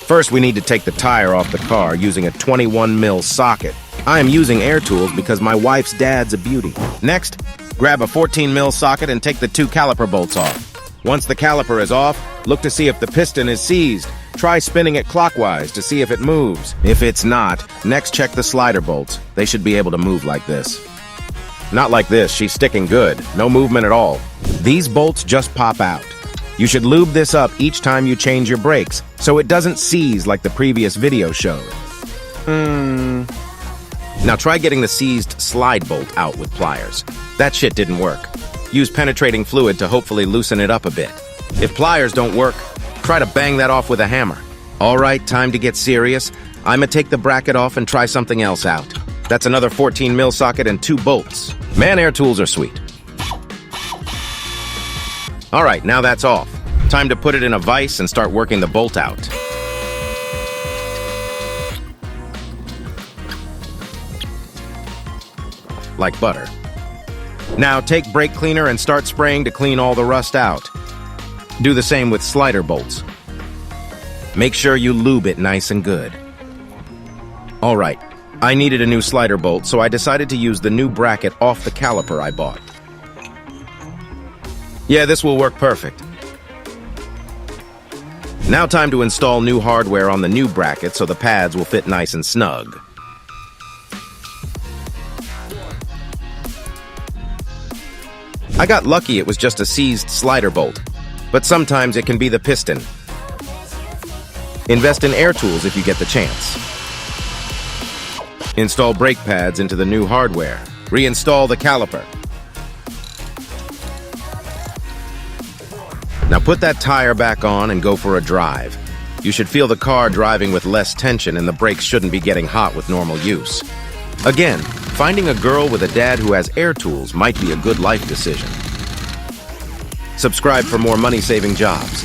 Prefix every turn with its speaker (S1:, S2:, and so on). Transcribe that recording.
S1: First, we need to take the tire off the car using a 21 mil socket. I am using air tools because my wife's dad's a beauty. Next, grab a 14 mil socket and take the 2 caliper bolts off. Once the caliper is off, look to see if the piston is seized. Try spinning it clockwise to see if it moves. If it's not, next check the slider bolts. They should be able to move like this. Not like this, she's sticking good. No movement at all. These bolts just pop out. You should lube this up each time you change your brakes, so it doesn't seize like the previous video showed. Now try getting the seized slide bolt out with pliers. That shit didn't work. Use penetrating fluid to hopefully loosen it up a bit. If pliers don't work, try to bang that off with a hammer. All right, time to get serious. I'ma take the bracket off and try something else out. That's another 14 mil socket and 2 bolts. Man, air tools are sweet. All right, now that's off. Time to put it in a vise and start working the bolt out. Like butter. Now take brake cleaner and start spraying to clean all the rust out. Do the same with slider bolts. Make sure you lube it nice and good. All right, I needed a new slider bolt, so I decided to use the new bracket off the caliper I bought. Yeah, this will work perfect. Now time to install new hardware on the new bracket so the pads will fit nice and snug. I got lucky it was just a seized slider bolt, but sometimes it can be the piston. Invest in air tools if you get the chance. Install brake pads into the new hardware. Reinstall the caliper. Now put that tire back on and go for a drive. You should feel the car driving with less tension and the brakes shouldn't be getting hot with normal use. Again, finding a girl with a dad who has air tools might be a good life decision. Subscribe for more money-saving jobs.